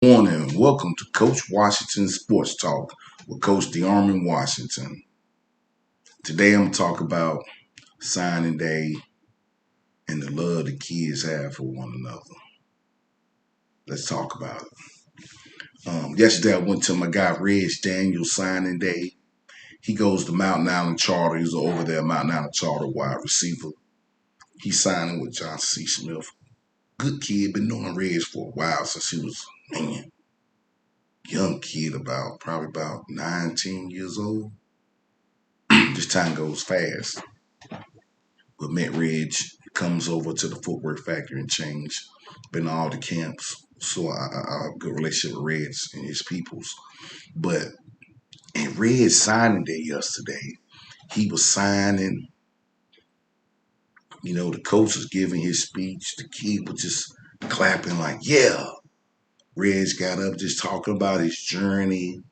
Morning. Welcome to Coach Washington Sports Talk with Coach DeArmond Washington. Today I'm going to talk about signing day and the love the kids have for one another. Let's talk about it. Yesterday I went to my guy Reg Daniels signing day. He goes to Mountain Island Charter. He's over there at Mountain Island Charter wide receiver. He's signing with Johnson C. Smith. Good kid, been knowing Reg for a while since he was, young kid, probably about 19 years old. This time goes fast. But met Reg, comes over to the footwear factory and change. Been to all the camps. So I have a good relationship with Reg and his peoples. But in Reg signing day yesterday, he was signing, the coach was giving his speech. The kid was just clapping like, yeah. Reg got up just talking about his journey,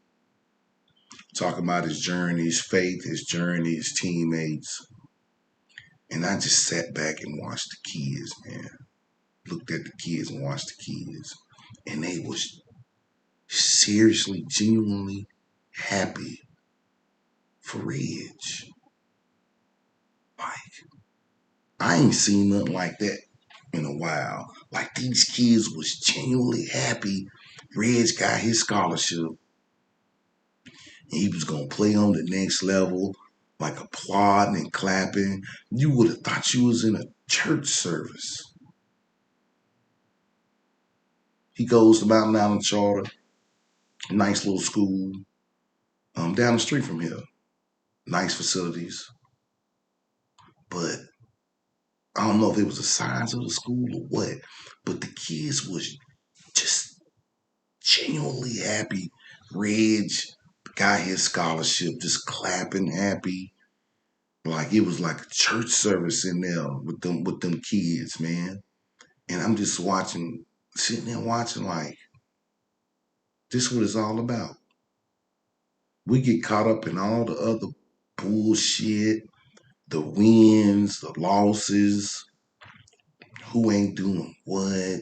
his faith, his journey, his teammates. And I just sat back and watched the kids, man. Looked at the kids and watched the kids. And they was seriously, genuinely happy for Reg. Like, I ain't seen nothing like that in a while. Like, these kids was genuinely happy Reg got his scholarship and he was going to play on the next level, like applauding and clapping. You would have thought you was in a church service. He goes to Mountain Island Charter, nice little school, down the street from here. Nice facilities. But I don't know if it was the size of the school or what, but the kids was just genuinely happy. Reg got his scholarship, just clapping happy. Like it was like a church service in there with them kids, man. And I'm just sitting there watching like this what it's all about. We get caught up in all the other bullshit, the wins, the losses, who ain't doing what.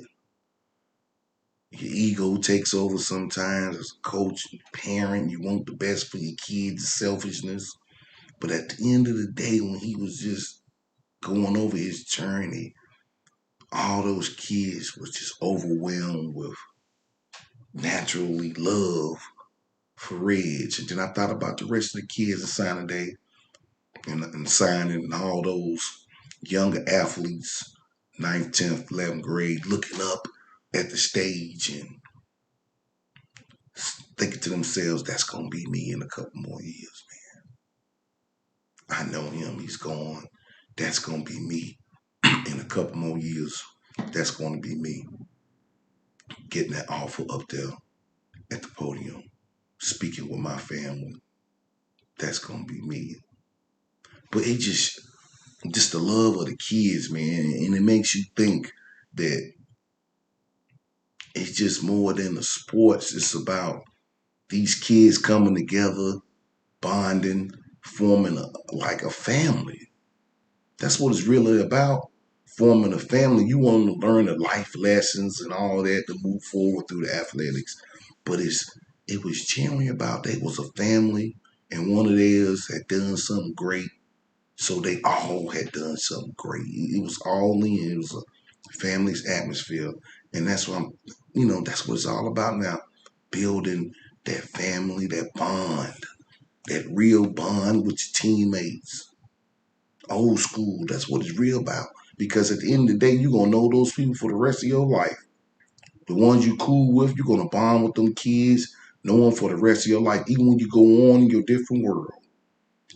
Your ego takes over sometimes as a coach, parent. You want the best for your kids, selfishness. But at the end of the day, when he was just going over his journey, all those kids was just overwhelmed with naturally love for Reg. And then I thought about the rest of the kids at signing day and signing and all those younger athletes, ninth, 10th, 11th grade, looking up at the stage and thinking to themselves, that's going to be me in a couple more years, man. I know him. He's gone. That's going to be me in a couple more years. That's going to be me. Getting that offer up there at the podium, speaking with my family. That's going to be me. But it just the love of the kids, man. And it makes you think that it's just more than the sports. It's about these kids coming together, bonding, forming like a family. That's what it's really about. Forming a family. You want them to learn the life lessons and all that to move forward through the athletics. But it was generally about they was a family and one of theirs had done something great. So they all had done something great. It was all in. It was a family's atmosphere. And that's what that's what it's all about now. Building that family, that bond, that real bond with your teammates. Old school. That's what it's real about. Because at the end of the day, you're going to know those people for the rest of your life. The ones you cool with, you're going to bond with them kids, know them for the rest of your life, even when you go on in your different world.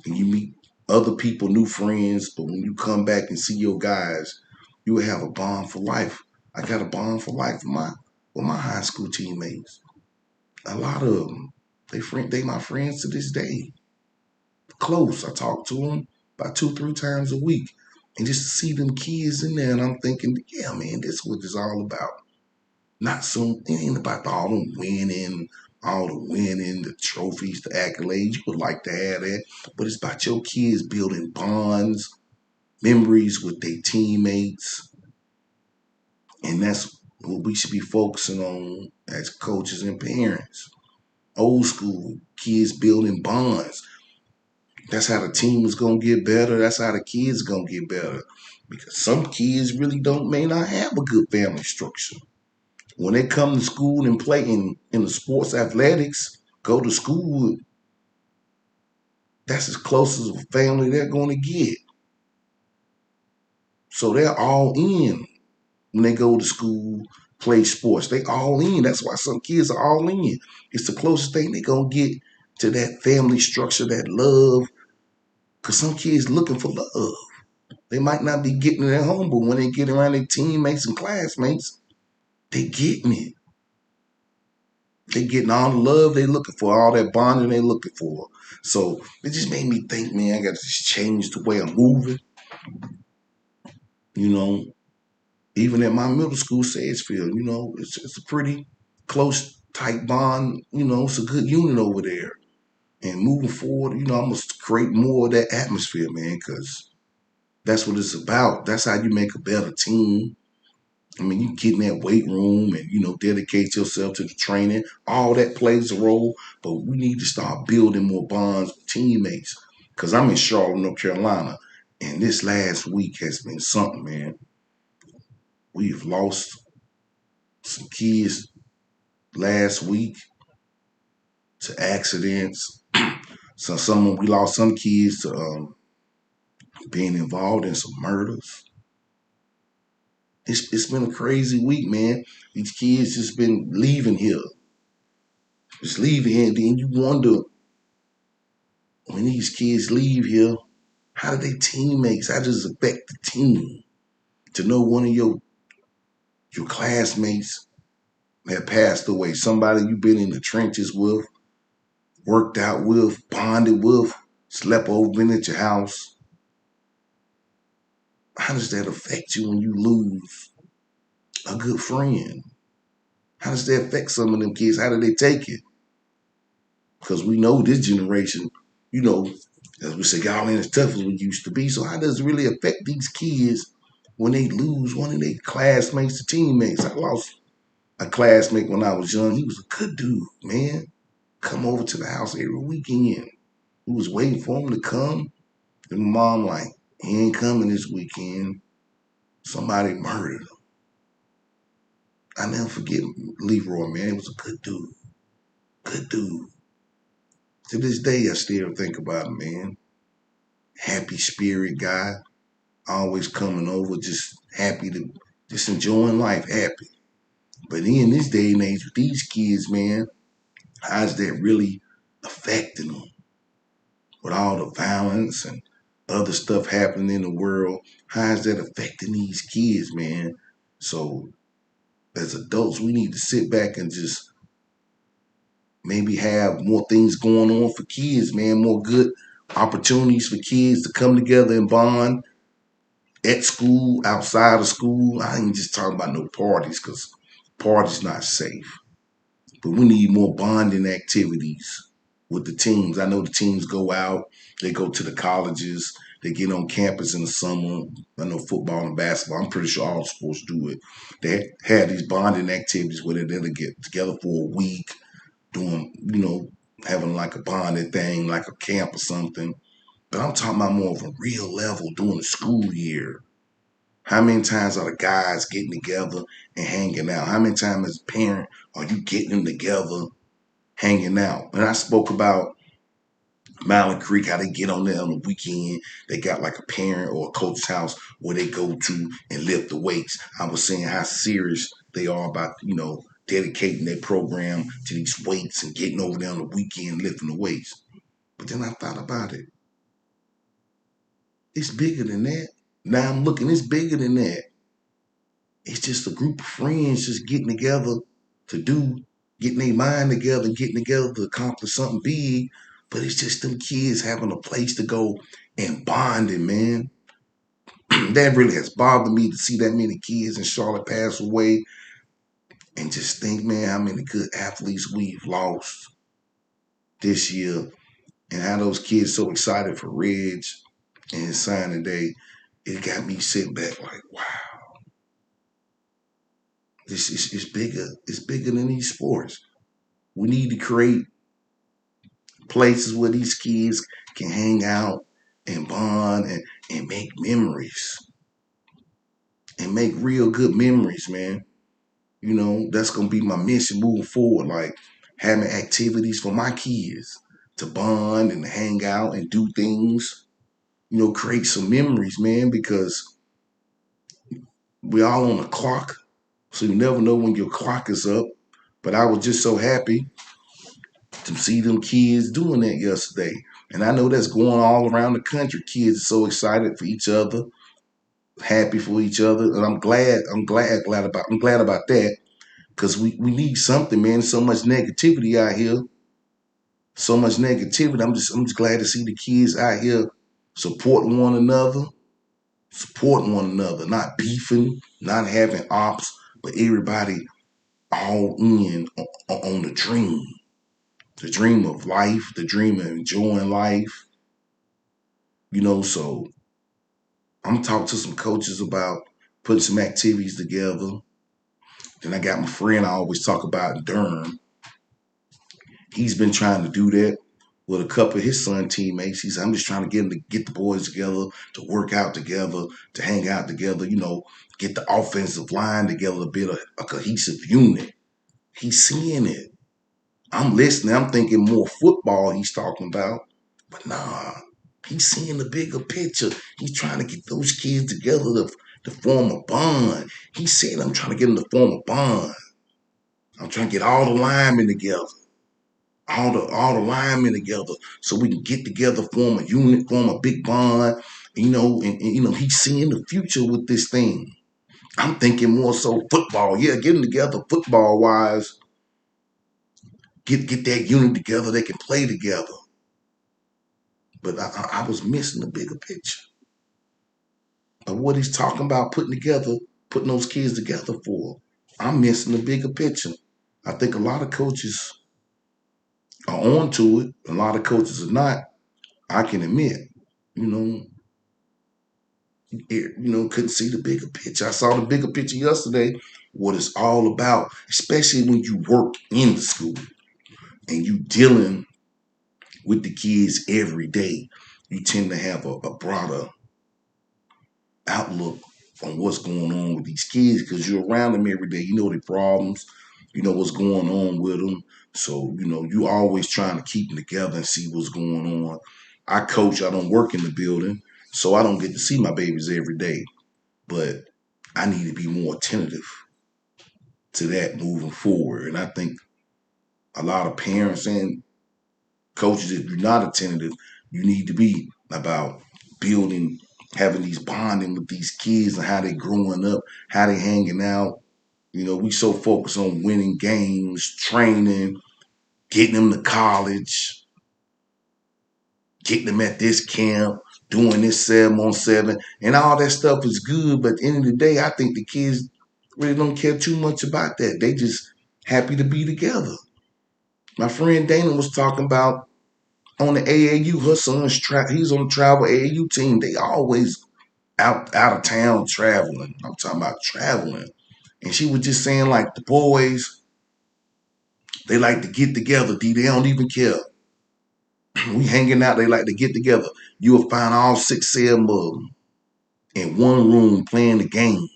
And you meet other people, new friends, but when you come back and see your guys, you will have a bond for life. I got a bond for life with my high school teammates. A lot of them, they my friends to this day. Close. I talk to them about 2, 3 times a week. And just to see them kids in there, and I'm thinking, yeah, man, this is what it's all about. Not so, it ain't about all the winning, the trophies, the accolades. You would like to have that, but it's about your kids building bonds, memories with their teammates, and that's what we should be focusing on as coaches and parents. Old school, kids building bonds. That's how the team is gonna get better. That's how the kids gonna get better. Because some kids really may not have a good family structure. When they come to school and play in the sports athletics, go to school, that's as close as a family they're gonna get. So they're all in when they go to school, play sports. They all in. That's why some kids are all in. It's the closest thing they're gonna get to that family structure, that love. Cause some kids looking for love. They might not be getting it at home, but when they get around their teammates and classmates, they getting it. They getting all the love they looking for, all that bonding they looking for. So it just made me think, man, I got to just change the way I'm moving. You know, even at my middle school, Sagefield, it's a pretty close, tight bond. It's a good unit over there. And moving forward, I'm going to create more of that atmosphere, man, because that's what it's about. That's how you make a better team. I mean, you get in that weight room and, dedicate yourself to the training. All that plays a role, but we need to start building more bonds with teammates. Because I'm in Charlotte, North Carolina, and this last week has been something, man. We've lost some kids last week to accidents. So we lost some kids to being involved in some murders. It's been a crazy week, man. These kids just been leaving here. Just leaving here, and then you wonder when these kids leave here, how do they teammates? How does it affect the team? To know one of your classmates had passed away, somebody you've been in the trenches with, worked out with, bonded with, slept over, been at your house. How does that affect you when you lose a good friend? How does that affect some of them kids? How do they take it? Because we know this generation, you know, as we say, y'all ain't as tough as we used to be. So how does it really affect these kids when they lose one of their classmates or teammates? I lost a classmate when I was young. He was a good dude, man. Come over to the house every weekend. We was waiting for him to come. And my mom like, he ain't coming this weekend. Somebody murdered him. I never forget Leroy, man. He was a good dude. Good dude. To this day, I still think about him, man. Happy spirit guy. Always coming over, just happy to, just enjoying life, happy. But in this day and age with these kids, man, how's that really affecting them? With all the violence and other stuff happening in the world, how's that affecting these kids, man? So as adults, we need to sit back and just maybe have more things going on for kids, man, more good opportunities for kids to come together and bond at school, outside of school. I ain't just talking about no parties because parties not safe. But we need more bonding activities with the teams. I know the teams go out, they go to the colleges, they get on campus in the summer. I know football and basketball, I'm pretty sure all sports do it. They have these bonding activities where they'll get together for a week, doing, having like a bonding thing, like a camp or something. But I'm talking about more of a real level during the school year. How many times are the guys getting together and hanging out? How many times as a parent are you getting them together, hanging out? And I spoke about Mallon Creek, how they get on there on the weekend. They got like a parent or a coach's house where they go to and lift the weights. I was saying how serious they are about, dedicating their program to these weights and getting over there on the weekend lifting the weights. But then I thought about it. It's bigger than that. Now I'm looking, it's bigger than that. It's just a group of friends just getting together to getting their mind together, getting together to accomplish something big. But it's just them kids having a place to go and bonding, man. That really has bothered me to see that many kids in Charlotte pass away and just think, man, how many good athletes we've lost this year and how those kids so excited for Reg and his signing day. It got me sitting back like, wow, It's bigger. It's bigger than these sports. We need to create places where these kids can hang out and bond and make memories and make real good memories, man. You know, that's gonna be my mission moving forward. Like having activities for my kids to bond and hang out and do things. You know, create some memories, man, because we all on a clock. So you never know when your clock is up. But I was just so happy to see them kids doing that yesterday. And I know that's going all around the country. Kids are so excited for each other, happy for each other. And I'm glad about that. Because we need something, man. So much negativity out here. So much negativity. I'm just glad to see the kids out here supporting one another, not beefing, not having ops, but everybody all in on the dream of life, the dream of enjoying life. You know, so I'm talking to some coaches about putting some activities together. Then I got my friend I always talk about in Durham. He's been trying to do that with a couple of his son teammates. He said, I'm just trying to get them to get the boys together, to work out together, to hang out together, you know, get the offensive line together, to build a cohesive unit. He's seeing it. I'm listening. I'm thinking more football he's talking about. But nah, he's seeing the bigger picture. He's trying to get those kids together to form a bond. He said, I'm trying to get them to form a bond. I'm trying to get all the linemen together. All the linemen together so we can get together, form a unit, form a big bond, you know, and you know, he's seeing the future with this thing. I'm thinking more so football. Yeah, getting together football wise, get that unit together, they can play together. But I was missing the bigger picture of what he's talking about putting those kids together for. I'm missing the bigger picture. I think a lot of coaches are on to it. A lot of coaches are not. I can admit, you know, couldn't see the bigger picture. I saw the bigger picture yesterday, what it's all about, especially when you work in the school and you dealing with the kids every day. You tend to have a broader outlook on what's going on with these kids because you're around them every day. You know their problems. You know what's going on with them. So, you know, you always trying to keep them together and see what's going on. I coach, I don't work in the building, so I don't get to see my babies every day. But I need to be more attentive to that moving forward. And I think a lot of parents and coaches, if you're not attentive, you need to be about building, having these bonding with these kids and how they growing up, how they hanging out. You know, we so focused on winning games, training, getting them to college, getting them at this camp, doing this 7-on-7, and all that stuff is good. But at the end of the day, I think the kids really don't care too much about that. They just happy to be together. My friend Dana was talking about on the AAU, her son's he's on the travel AAU team. They always out of town traveling. I'm talking about traveling. And she was just saying like the boys, they like to get together, D. They don't even care. We hanging out, they like to get together. You will find all 6, 7 of them in one room playing the game.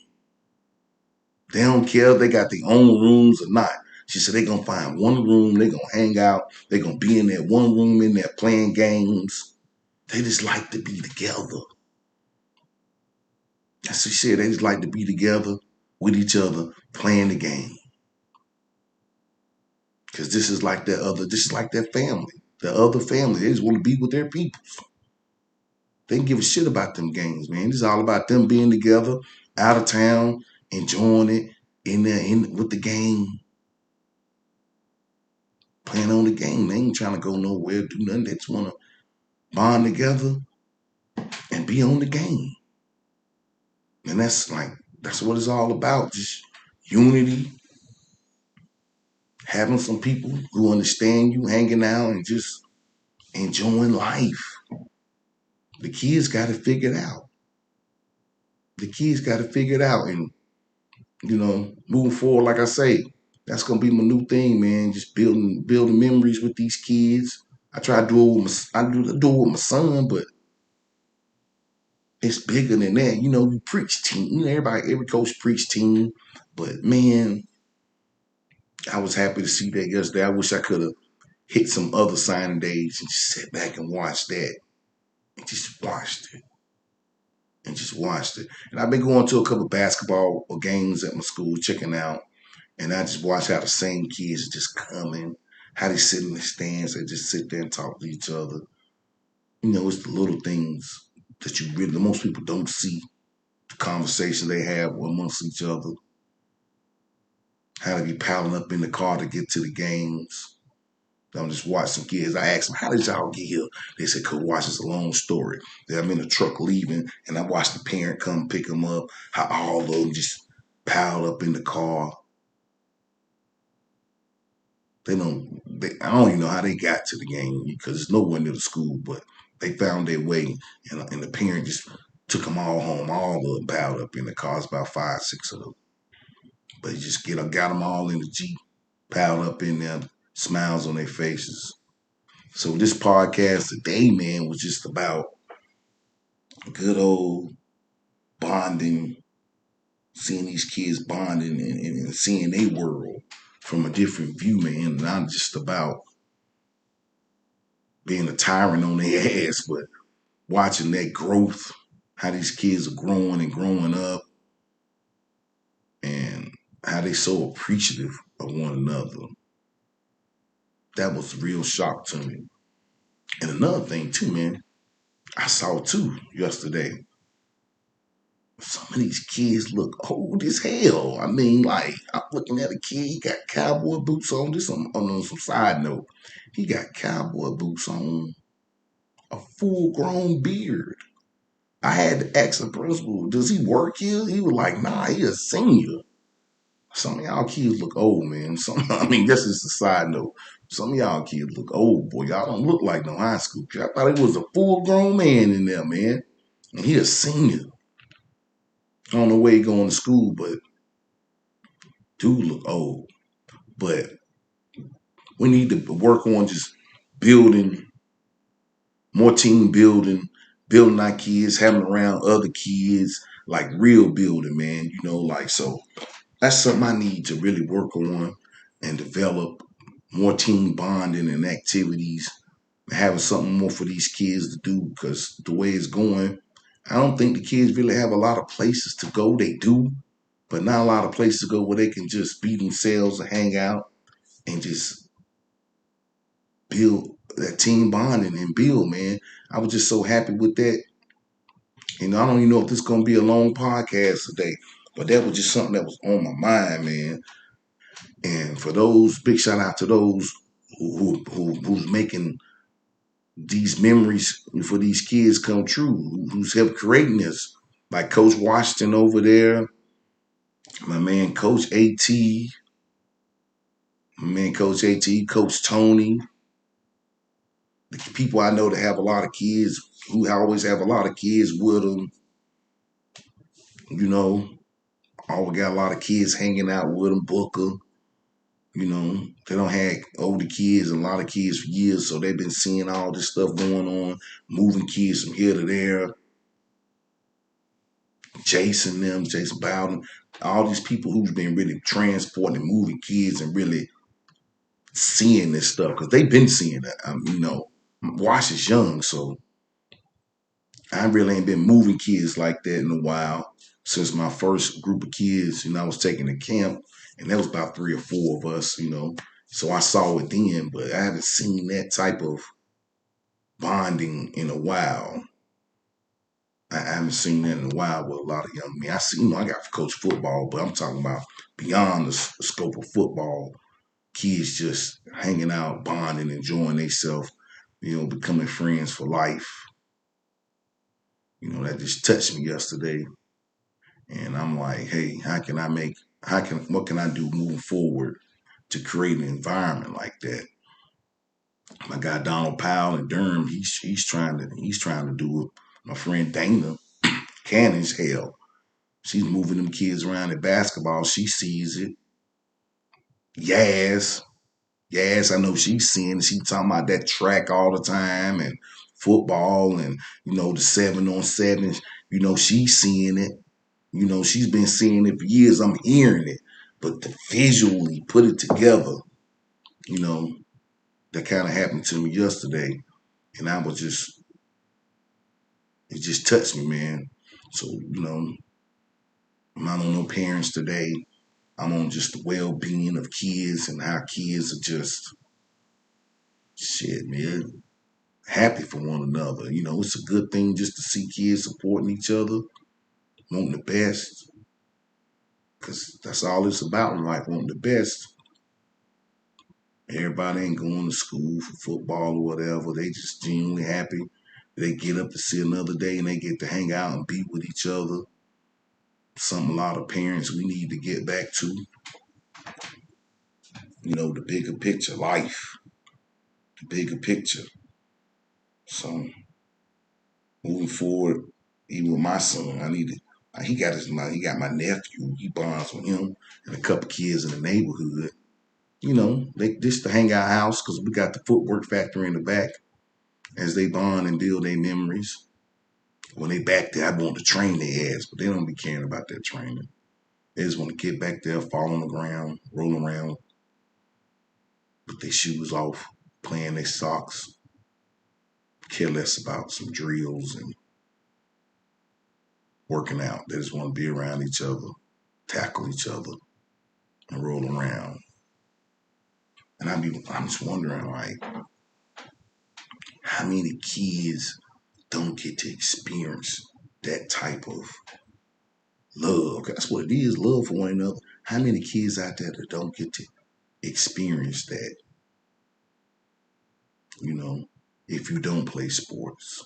They don't care if they got their own rooms or not. She said they gonna find one room, they gonna hang out, they gonna be in that one room in there playing games. They just like to be together. That's what she said. They just like to be together with each other, playing the game. Cause this is like their family. The other family, they just want to be with their people. They can give a shit about them games, man. This is all about them being together, out of town, enjoying it, in there, in with the game, playing on the game. They ain't trying to go nowhere, do nothing. They just want to bond together and be on the game. And that's what it's all about. Just unity, having some people who understand you, hanging out and just enjoying life. The kids got to figure it out. The kids got to figure it out. And moving forward, like I say, that's gonna be my new thing, man. Just building memories with these kids. I try to do it with do it with my son, but it's bigger than that. You preach team. Every coach preach team, but man, I was happy to see that yesterday. I wish I could have hit some other signing days and just sat back and watched that and just watched it and just watched it. And I've been going to a couple of basketball games at my school, checking out, and I just watch how the same kids just come in, how they sit in the stands, they just sit there and talk to each other. It's the little things that most people don't see, the conversation they have amongst each other, how they be piling up in the car to get to the games. I'm just watching kids. I asked them, how did y'all get here? They said, Coach Watch, it's a long story. That I'm in the truck leaving, and I watched the parent come pick them up, how all of them just piled up in the car. I don't even know how they got to the game because it's nowhere near the school, but they found their way, and the parent just took them all home. All of them piled up in the cars, about 5, 6 of them. But he just got them all in the Jeep, piled up in there, smiles on their faces. So this podcast today, man, was just about good old bonding, seeing these kids bonding and seeing their world from a different view, man. Not just about being a tyrant on their ass, but watching that growth, how these kids are growing and growing up, and how they so appreciative of one another. That was a real shock to me. And another thing too, man, I saw too yesterday. Some of these kids look old as hell. I mean, like, I'm looking at a kid, he got cowboy boots on. This on some side note. He got cowboy boots on, a full grown beard. I had to ask the principal, does he work here? He was like, nah, he a senior. Some of y'all kids look old, man. I mean, this is a side note. Some of y'all kids look old, boy. Y'all don't look like no high school kid. I thought he was a full grown man in there, man. And he a senior. I don't know where he going to school, but dude look old. But we need to work on just building more team building our kids, having around other kids, like real building, man. Like so. That's something I need to really work on and develop more team bonding and activities, having something more for these kids to do. Because the way it's going, I don't think the kids really have a lot of places to go. They do, but not a lot of places to go where they can just be themselves and hang out and just build that team bonding and build, man. I was just so happy with that. I don't even know if this is going to be a long podcast today, but that was just something that was on my mind, man. And for those, big shout out to those who's making these memories for these kids come true, who's helped creating this. Like Coach Washington over there, my man Coach AT, Coach Tony, the people I know that have a lot of kids, who always have a lot of kids with them. You know, always got a lot of kids hanging out with them. Booker, they don't have older kids and a lot of kids for years, so they've been seeing all this stuff going on, moving kids from here to there. Jason Bowden, all these people who've been really transporting and moving kids and really seeing this stuff because they've been seeing it. Wash is young, so I really ain't been moving kids like that in a while since my first group of kids. I was taking a camp, and there was about 3 or 4 of us. So I saw it then, but I haven't seen that type of bonding in a while. I haven't seen that in a while with a lot of young men. I see, I got to coach football, but I'm talking about beyond the scope of football. Kids just hanging out, bonding, enjoying themselves, becoming friends for life. That just touched me yesterday. And I'm like, hey, what can I do moving forward to create an environment like that? My guy Donald Powell in Durham, he's trying to do it. My friend Dana Cannon's hell. She's moving them kids around at basketball. She sees it. Yaz. Yaz, I know she's seeing it. She talking about that track all the time and football and, the 7-on-7. She's seeing it. She's been seeing it for years. I'm hearing it. But to visually put it together, you know, that kind of happened to me yesterday. And it just touched me, man. So, I'm not on no parents today. I'm on just the well-being of kids and how kids are just, shit, man, happy for one another. It's a good thing just to see kids supporting each other, wanting the best, because that's all it's about in life, wanting the best. Everybody ain't going to school for football or whatever. They just genuinely happy. They get up to see another day and they get to hang out and be with each other. Something a lot of parents we need to get back to. The bigger picture, life, the bigger picture. So moving forward, even with my son, he got my nephew. He bonds with him and a couple kids in the neighborhood. They just to hang out house because we got the footwork factory in the back as they bond and build their memories. When they back there, I want to train their ass, but they don't be caring about that training. They just want to get back there, fall on the ground, roll around, put their shoes off, playing their socks, care less about some drills and working out. They just want to be around each other, tackle each other, and roll around. And I'm just wondering, like, how many kids don't get to experience that type of love? That's what it is, love for one another. How many kids out there that don't get to experience that, if you don't play sports?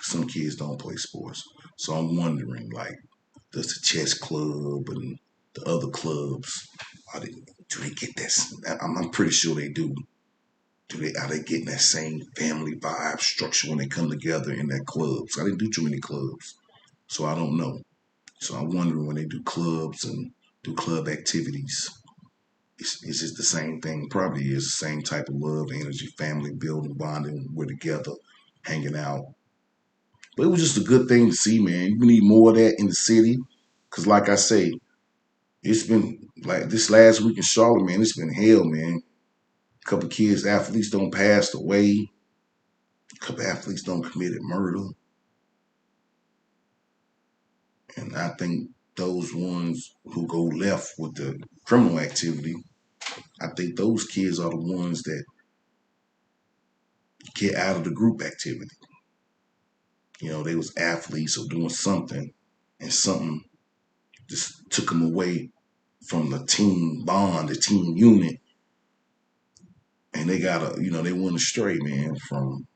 Some kids don't play sports. So I'm wondering, like, does the chess club and the other clubs, do they get that? I'm pretty sure they do. Are they getting that same family vibe structure when they come together in that clubs? I didn't do too many clubs, so I don't know. So I'm wondering when they do clubs and do club activities, is it the same thing? Probably is the same type of love, energy, family building, bonding. We're together, hanging out. But it was just a good thing to see, man. We need more of that in the city. Cause like I say, it's been like this last week in Charlotte, man, it's been hell, man. A couple kids, athletes don't pass away. A couple athletes don't committed murder. And I think those ones who go left with the criminal activity, I think those kids are the ones that get out of the group activity. They was athletes or doing something, and something just took them away from the team bond, the team unit, and they went astray, man, from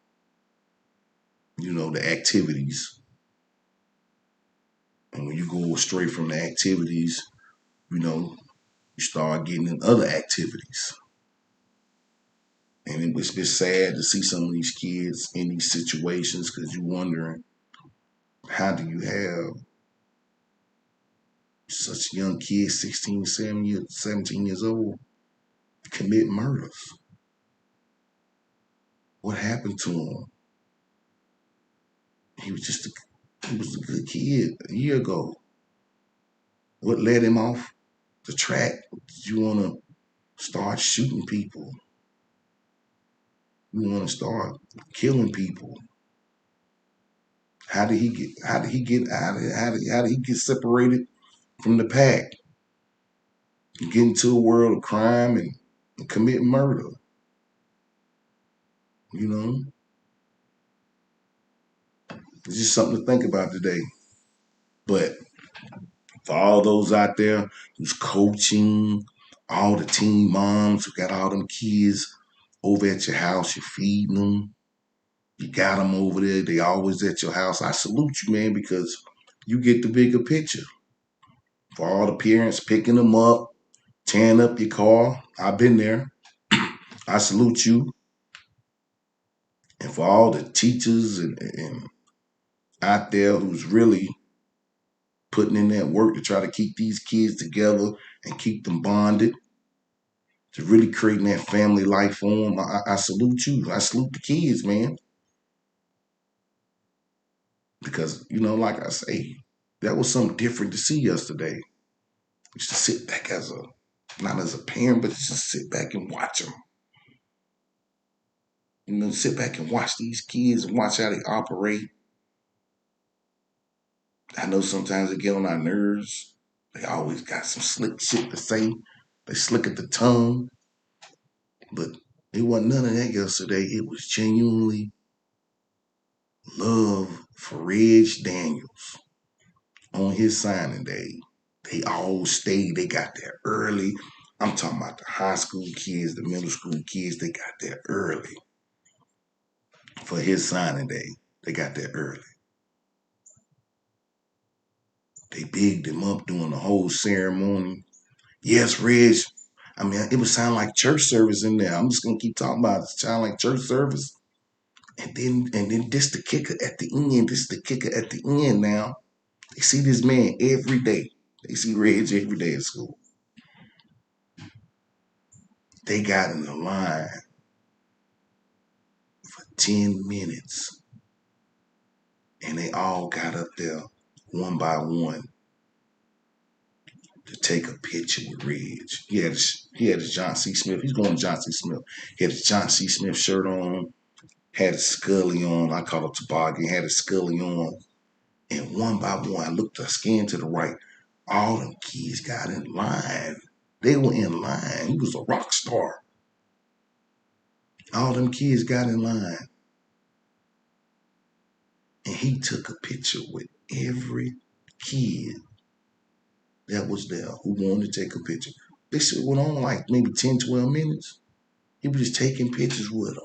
the activities. And when you go astray from the activities, you start getting in other activities. And it's been sad to see some of these kids in these situations because you're wondering, how do you have such young kids, 16, 17 years old, commit murders? What happened to him? He was a good kid a year ago. What led him off the track? Did you want to start shooting people? You want to start killing people? How did he get separated from the pack? Get into a world of crime and commit murder. It's just something to think about today. But for all those out there who's coaching, all the teen moms who got all them kids over at your house, you're feeding them, you got them over there, they always at your house. I salute you, man, because you get the bigger picture. For all the parents picking them up, tearing up your car, I've been there. I salute you. And for all the teachers and out there who's really putting in that work to try to keep these kids together and keep them bonded, to really creating that family life for them. I salute you. I salute the kids, man. Because, like I say, that was something different to see yesterday. Just to sit back not as a parent, but just sit back and watch them. Sit back and watch these kids and watch how they operate. I know sometimes they get on our nerves. They always got some slick shit to say. They slick at the tongue. But it wasn't none of that yesterday. It was genuinely love for Reg Daniels on his signing day. They all stayed. They got there early. I'm talking about the high school kids, the middle school kids. They got there early for his signing day. They got there early. They bigged him up during the whole ceremony. Yes, Reg. I mean, it would sound like church service in there. I'm just gonna keep talking about it. It sound like church service. And then this the kicker at the end. This the kicker at the end now. They see this man every day. They see Reg every day at school. They got in the line for 10 minutes. And they all got up there one by one to take a picture with Reg. He had his John C. Smith. He's going to John C. Smith. He had his John C. Smith shirt on, had his Scully on. I call it toboggan. Had his Scully on. And one by one, I looked, I scanned to the right. All them kids got in line. They were in line. He was a rock star. All them kids got in line. And he took a picture with every kid that was there who wanted to take a picture. This shit went on like maybe 10, 12 minutes. He was just taking pictures with them.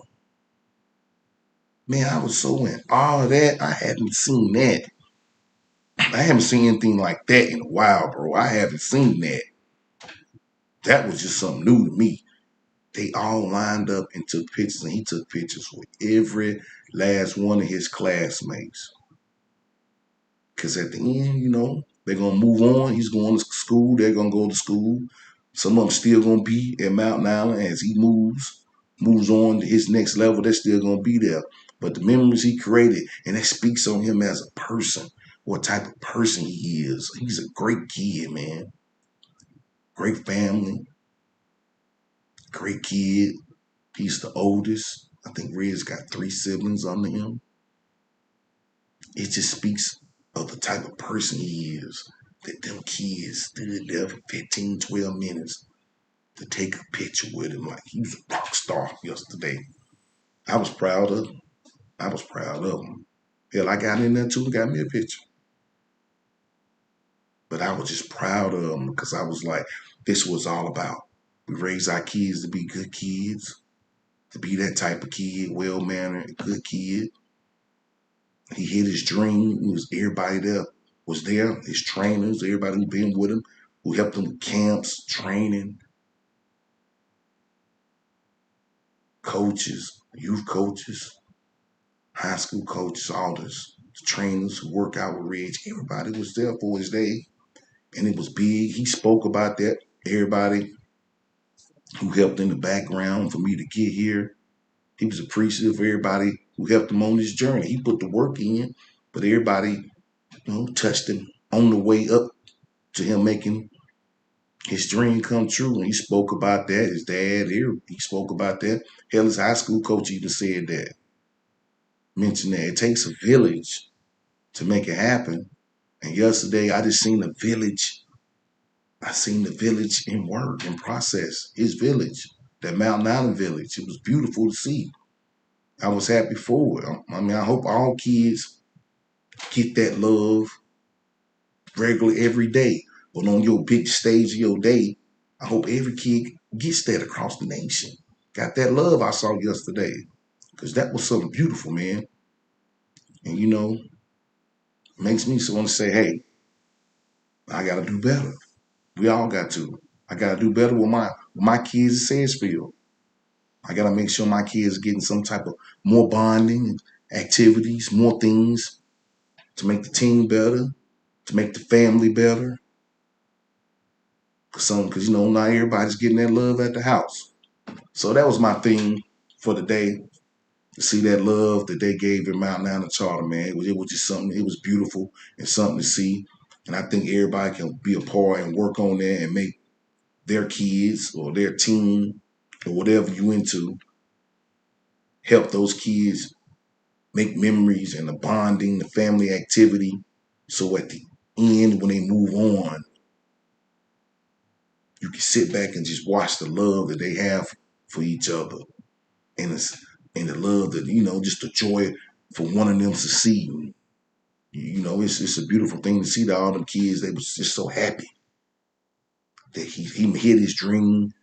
Man, I was so in awe of that. I hadn't seen that. I haven't seen anything like that in a while, bro. I haven't seen that. That was just something new to me. They all lined up and took pictures, and he took pictures with every last one of his classmates. Because at the end, they're going to move on. He's going to school. They're going to go to school. Some of them still going to be at Mountain Island as he moves on to his next level. They're still going to be there. But the memories he created, and that speaks on him as a person, what type of person he is. He's a great kid, man. Great family. Great kid. He's the oldest. I think Red's got 3 siblings under him. It just speaks of the type of person he is. That them kids stood there for 15, 12 minutes to take a picture with him like he was a rock star yesterday. I was proud of him. I was proud of him. Hell, I got in there too and got me a picture. But I was just proud of him because I was like, this was all about. We raise our kids to be good kids, to be that type of kid, well-mannered, good kid. He hit his dream. It was everybody there was there, his trainers, everybody who been with him, who helped him with camps, training, coaches, youth coaches, high school coaches, all this, the trainers who work out with Reg. Everybody was there for his day. And it was big. He spoke about that. Everybody who helped in the background for me to get here. He was appreciative of everybody who helped him on this journey. He put the work in, but everybody, touched him on the way up to him making his dream come true. And he spoke about that. His dad here, he spoke about that. Hell, his high school coach even said that. Mentioned that it takes a village to make it happen. And yesterday, I just seen the village. I seen the village in work, in process. His village, that Mountain Island village. It was beautiful to see. I was happy for it. I mean, I hope all kids get that love regularly every day. But on your big stage of your day, I hope every kid gets that across the nation. Got that love I saw yesterday. Because that was something beautiful, man. And makes me want to say, hey, I gotta do better. We all got to. I gotta do better with my kids at Sedgefield. I gotta make sure my kids are getting some type of more bonding and activities, more things to make the team better, to make the family better. Cause you know, not everybody's getting that love at the house. So that was my theme for the day. To see that love that they gave in Mount Nana Charter, man. It was just something, it was beautiful and something to see. And I think everybody can be a part and work on that and make their kids or their team or whatever you into, help those kids make memories and the bonding, the family activity. So at the end, when they move on, you can sit back and just watch the love that they have for each other. And the love that, you know, just the joy for one of them succeeding. You know, it's a beautiful thing to see that all them kids, they was just so happy that he hit his dream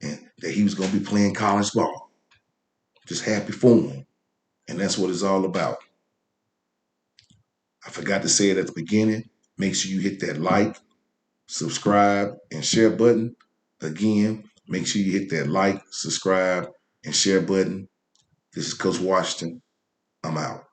and that he was gonna be playing college ball. Just happy for him. And that's what it's all about. I forgot to say it at the beginning. Make sure you hit that like, subscribe, and share button. Again, make sure you hit that like, subscribe, and share button. This is Coach Washington. I'm out.